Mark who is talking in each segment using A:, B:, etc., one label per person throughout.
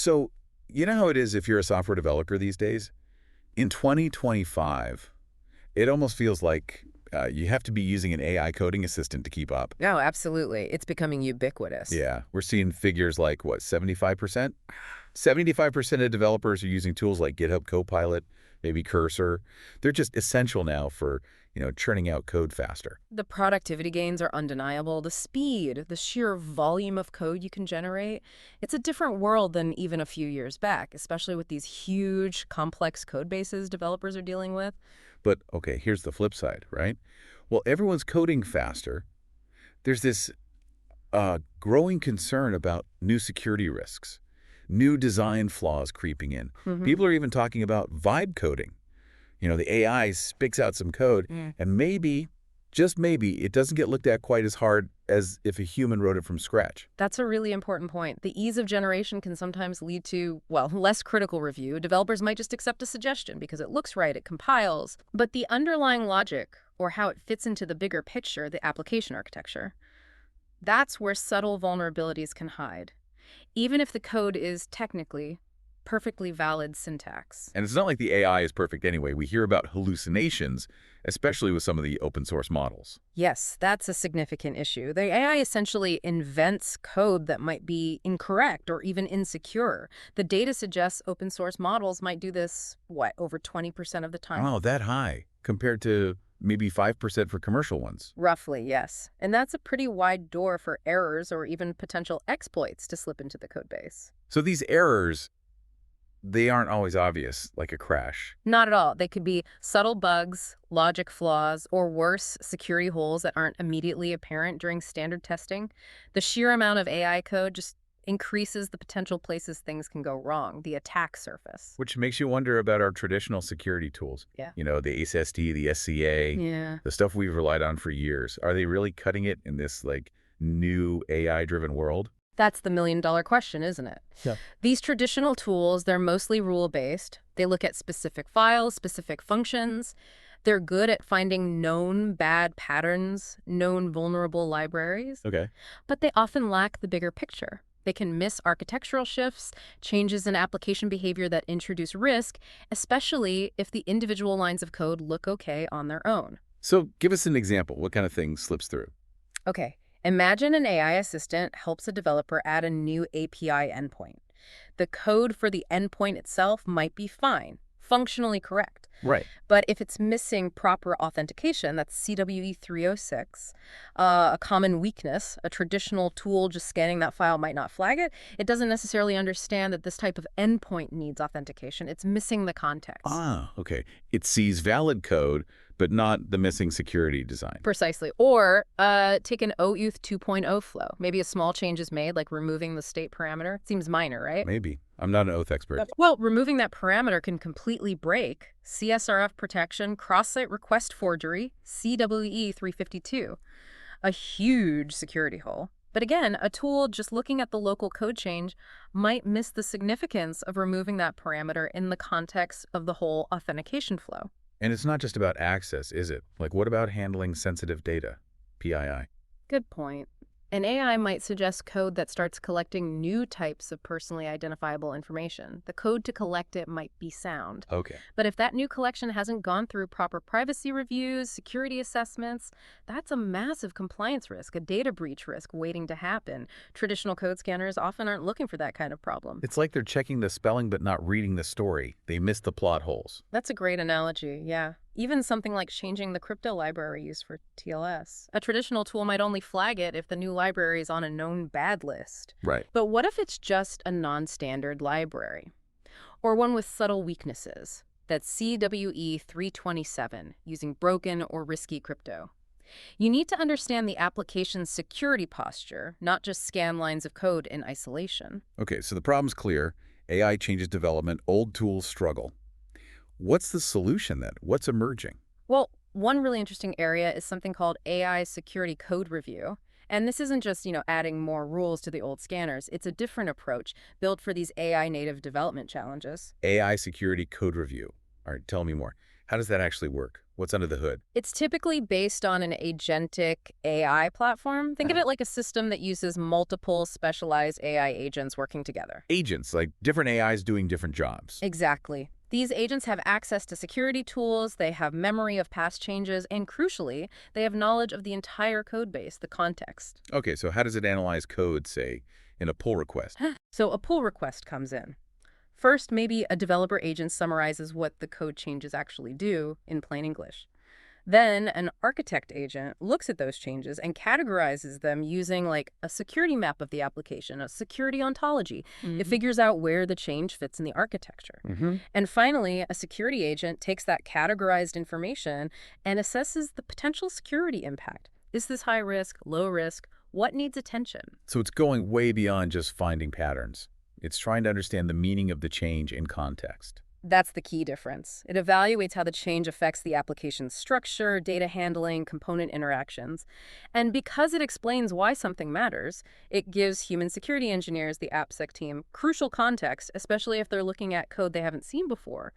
A: So, you know how it is if you're a software developer these days? In 2025, it almost feels like you have to be using an AI coding assistant to keep up.
B: No, absolutely. It's becoming ubiquitous.
A: Yeah, we're seeing figures like, what, 75%? 75% of developers are using tools like GitHub Copilot, maybe Cursor. They're just essential now for, churning out code faster.
B: The productivity gains are undeniable. The speed, the sheer volume of code you can generate, it's a different world than even a few years back, especially with these huge, complex code bases developers are dealing with.
A: But, okay, here's the flip side, right? Well, everyone's coding faster. There's this growing concern about new security risks, new design flaws creeping in.
B: Hmm.
A: People are even talking about vibe coding. The AI spits out some code, and maybe, just maybe, it doesn't get looked at quite as hard as if a human wrote it from scratch.
B: That's a really important point. The ease of generation can sometimes lead to, well, less critical review. Developers might just accept a suggestion because it looks right, it compiles. But the underlying logic, or how it fits into the bigger picture, the application architecture, that's where subtle vulnerabilities can hide, even if the code is technically perfectly valid syntax.
A: And it's not like the AI is perfect anyway. We hear about hallucinations, especially with some of the open source models.
B: Yes, that's a significant issue. The AI essentially invents code that might be incorrect or even insecure. The data suggests open source models might do this, what, over 20% of the time?
A: Oh, that high, compared to maybe 5% for commercial ones.
B: Roughly, yes. And that's a pretty wide door for errors or even potential exploits to slip into the code base.
A: So these errors, they aren't always obvious, like a crash.
B: Not at all. They could be subtle bugs, logic flaws, or worse, security holes that aren't immediately apparent during standard testing. The sheer amount of AI code just increases the potential places things can go wrong, the attack surface.
A: Which makes you wonder about our traditional security tools.
B: Yeah.
A: The SAST, the SCA,
B: Yeah.
A: the stuff we've relied on for years. Are they really cutting it in this, new AI-driven world?
B: That's the million-dollar question, isn't it?
A: Yeah.
B: These traditional tools, they're mostly rule-based. They look at specific files, specific functions. They're good at finding known bad patterns, known vulnerable libraries,
A: Okay.
B: but they often lack the bigger picture. They can miss architectural shifts, changes in application behavior that introduce risk, especially if the individual lines of code look okay on their own.
A: So give us an example. What kind of thing slips through?
B: Okay, imagine an AI assistant helps a developer add a new API endpoint. The code for the endpoint itself might be fine, functionally correct.
A: Right.
B: But if it's missing proper authentication, that's CWE 306, a common weakness, a traditional tool just scanning that file might not flag it. It doesn't necessarily understand that this type of endpoint needs authentication. It's missing the context.
A: Ah, okay. It sees valid code, but not the missing security design.
B: Precisely. Or take an OAuth 2.0 flow. Maybe a small change is made, like removing the state parameter. Seems minor, right?
A: Maybe. I'm not an oath expert.
B: Well, removing that parameter can completely break CSRF protection, cross-site request forgery, CWE 352. A huge security hole. But again, a tool just looking at the local code change might miss the significance of removing that parameter in the context of the whole authentication flow.
A: And it's not just about access, is it? What about handling sensitive data? PII.
B: Good point. An AI might suggest code that starts collecting new types of personally identifiable information. The code to collect it might be sound.
A: Okay.
B: But if that new collection hasn't gone through proper privacy reviews, security assessments, that's a massive compliance risk, a data breach risk waiting to happen. Traditional code scanners often aren't looking for that kind of problem.
A: It's like they're checking the spelling but not reading the story. They miss the plot holes.
B: That's a great analogy, yeah. Even something like changing the crypto library used for TLS. A traditional tool might only flag it if the new library is on a known bad list.
A: Right.
B: But what if it's just a non-standard library? Or one with subtle weaknesses? That's CWE 327, using broken or risky crypto. You need to understand the application's security posture, not just scan lines of code in isolation.
A: Okay, so the problem's clear. AI changes development, old tools struggle. What's the solution then? What's emerging?
B: Well, one really interesting area is something called AI security code review. And this isn't just, adding more rules to the old scanners. It's a different approach built for these AI native development challenges.
A: AI security code review. All right, tell me more. How does that actually work? What's under the hood?
B: It's typically based on an agentic AI platform. Think of it like a system that uses multiple specialized AI agents working together.
A: Agents, like different AIs doing different jobs.
B: Exactly. These agents have access to security tools, they have memory of past changes, and crucially, they have knowledge of the entire code base, the context.
A: Okay, so how does it analyze code, say, in a pull request?
B: So a pull request comes in. First, maybe a developer agent summarizes what the code changes actually do in plain English. Then an architect agent looks at those changes and categorizes them using like a security map of the application, a security ontology. It figures out where the change fits in the architecture.
A: Mm-hmm.
B: And finally, a security agent takes that categorized information and assesses the potential security impact. Is this high risk, low risk? What needs attention?
A: So it's going way beyond just finding patterns. It's trying to understand the meaning of the change in context.
B: That's the key difference. It evaluates how the change affects the application's structure, data handling, component interactions. And because it explains why something matters, it gives human security engineers, the AppSec team, crucial context, especially if they're looking at code they haven't seen before.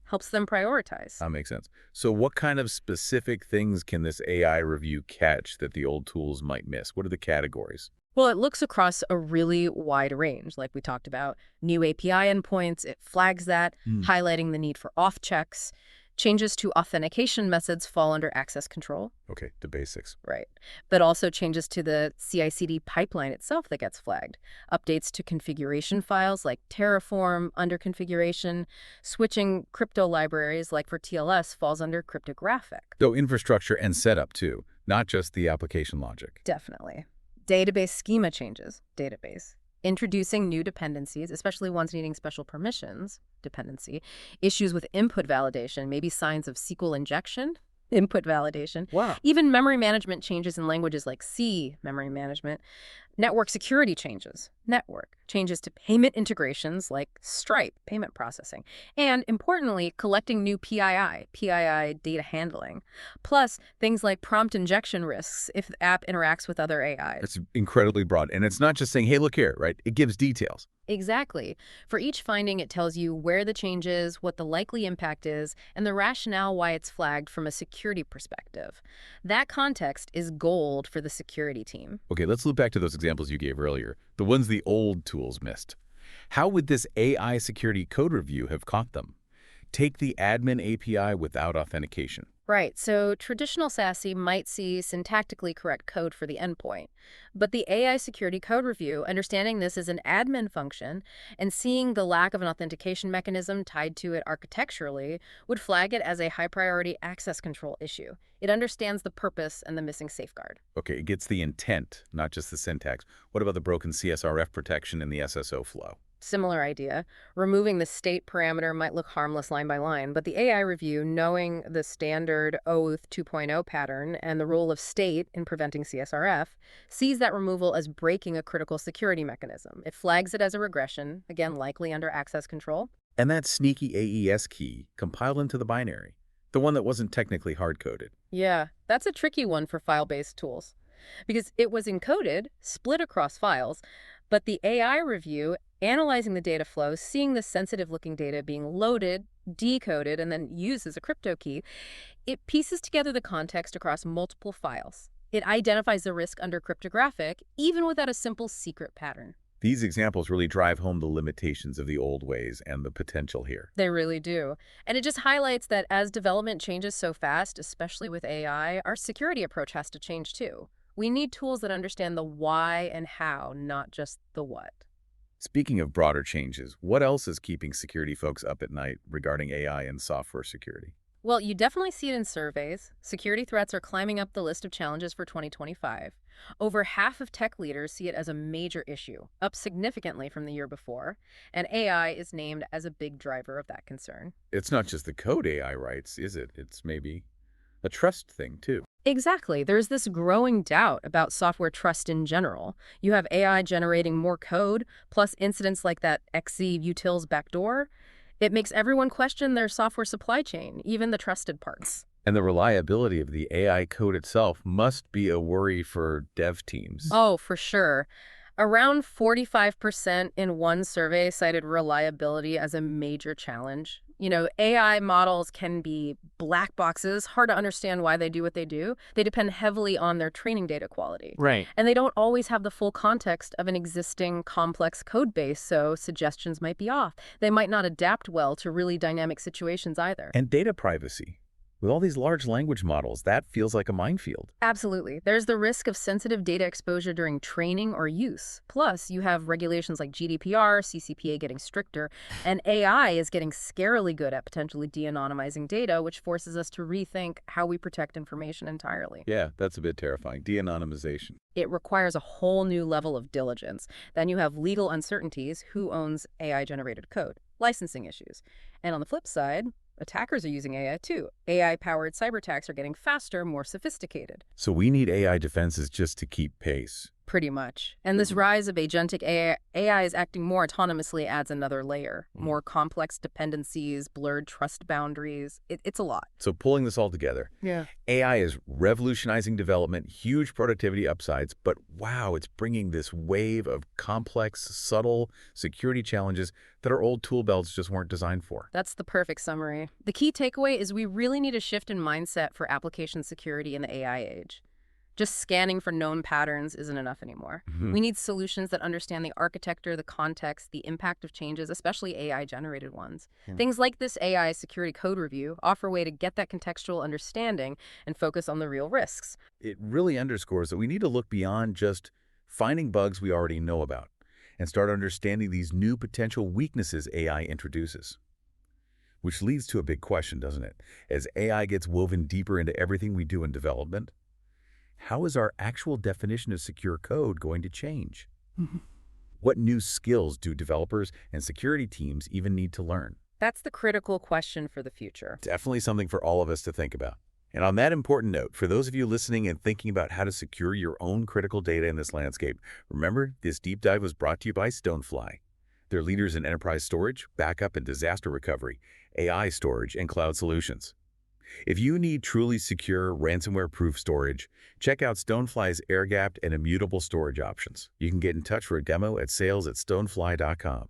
B: Helps them prioritize.
A: That makes sense. So what kind of specific things can this AI review catch that the old tools might miss? What are the categories?
B: Well, it looks across a really wide range, like we talked about. New API endpoints, it flags that, highlighting the need for auth checks. Changes to authentication methods fall under access control.
A: Okay, the basics.
B: Right. But also changes to the CI/CD pipeline itself that gets flagged. Updates to configuration files like Terraform under configuration. Switching crypto libraries like for TLS falls under cryptographic.
A: So infrastructure and setup too, not just the application logic.
B: Definitely. Database schema changes. Database. Introducing new dependencies, especially ones needing special permissions, dependency. Issues with input validation, maybe signs of SQL injection, input validation.
A: Wow.
B: Even memory management changes in languages like C, memory management. Network security changes, network. Changes to payment integrations like Stripe, payment processing. And importantly, collecting new PII data handling. Plus, things like prompt injection risks if the app interacts with other AIs.
A: It's incredibly broad. And it's not just saying, hey, look here, right? It gives details.
B: Exactly. For each finding, it tells you where the change is, what the likely impact is, and the rationale why it's flagged from a security perspective. That context is gold for the security team.
A: Okay, let's loop back to those examples you gave earlier, the ones the old tools missed. How would this AI security code review have caught them? Take the admin API without authentication.
B: Right, so traditional SASE might see syntactically correct code for the endpoint. But the AI security code review, understanding this as an admin function and seeing the lack of an authentication mechanism tied to it architecturally, would flag it as a high-priority access control issue. It understands the purpose and the missing safeguard.
A: Okay, it gets the intent, not just the syntax. What about the broken CSRF protection in the SSO flow?
B: Similar idea. Removing the state parameter might look harmless line by line, but the AI review, knowing the standard OAuth 2.0 pattern and the role of state in preventing CSRF, sees that removal as breaking a critical security mechanism. It flags it as a regression, again, likely under access control.
A: And that sneaky AES key compiled into the binary, the one that wasn't technically hard-coded.
B: Yeah, that's a tricky one for file-based tools because it was encoded, split across files, but the AI review, analyzing the data flow, seeing the sensitive-looking data being loaded, decoded, and then used as a crypto key, it pieces together the context across multiple files. It identifies the risk under cryptographic, even without a simple secret pattern.
A: These examples really drive home the limitations of the old ways and the potential here.
B: They really do. And it just highlights that as development changes so fast, especially with AI, our security approach has to change too. We need tools that understand the why and how, not just the what.
A: Speaking of broader changes, what else is keeping security folks up at night regarding AI and software security?
B: Well, you definitely see it in surveys. Security threats are climbing up the list of challenges for 2025. Over half of tech leaders see it as a major issue, up significantly from the year before, and AI is named as a big driver of that concern.
A: It's not just the code AI writes, is it? It's maybe a trust thing, too.
B: Exactly. There's this growing doubt about software trust in general. You have AI generating more code, plus incidents like that XZ utils backdoor. It makes everyone question their software supply chain, even the trusted parts.
A: And the reliability of the AI code itself must be a worry for dev teams.
B: Oh, for sure. Around 45% in one survey cited reliability as a major challenge. AI models can be black boxes, hard to understand why they do what they do. They depend heavily on their training data quality.
C: Right.
B: And they don't always have the full context of an existing complex code base, so suggestions might be off. They might not adapt well to really dynamic situations either.
A: And data privacy. With all these large language models, that feels like a minefield.
B: Absolutely. There's the risk of sensitive data exposure during training or use. Plus, you have regulations like GDPR, CCPA getting stricter, and AI is getting scarily good at potentially de-anonymizing data, which forces us to rethink how we protect information entirely.
A: Yeah, that's a bit terrifying. De-anonymization.
B: It requires a whole new level of diligence. Then you have legal uncertainties: who owns AI-generated code, licensing issues. And on the flip side, attackers are using AI too. AI-powered cyber attacks are getting faster, more sophisticated.
A: So we need AI defenses just to keep pace.
B: Pretty much. And this rise of agentic AI is acting more autonomously adds another layer. More complex dependencies, blurred trust boundaries. It's a lot.
A: So pulling this all together,
B: Yeah.
A: AI is revolutionizing development, huge productivity upsides, but wow, it's bringing this wave of complex, subtle security challenges that our old tool belts just weren't designed for.
B: That's the perfect summary. The key takeaway is we really need a shift in mindset for application security in the AI age. Just scanning for known patterns isn't enough anymore. We need solutions that understand the architecture, the context, the impact of changes, especially AI-generated ones. Things like this AI security code review offer a way to get that contextual understanding and focus on the real risks.
A: It really underscores that we need to look beyond just finding bugs we already know about and start understanding these new potential weaknesses AI introduces. Which leads to a big question, doesn't it? As AI gets woven deeper into everything we do in development, how is our actual definition of secure code going to change? What new skills do developers and security teams even need to learn?
B: That's the critical question for the future.
A: Definitely something for all of us to think about. And on that important note, for those of you listening and thinking about how to secure your own critical data in this landscape, remember, this deep dive was brought to you by Stonefly. They're leaders in enterprise storage, backup and disaster recovery, AI storage, and cloud solutions. If you need truly secure, ransomware-proof storage, check out Stonefly's air-gapped and immutable storage options. You can get in touch for a demo at sales@stonefly.com.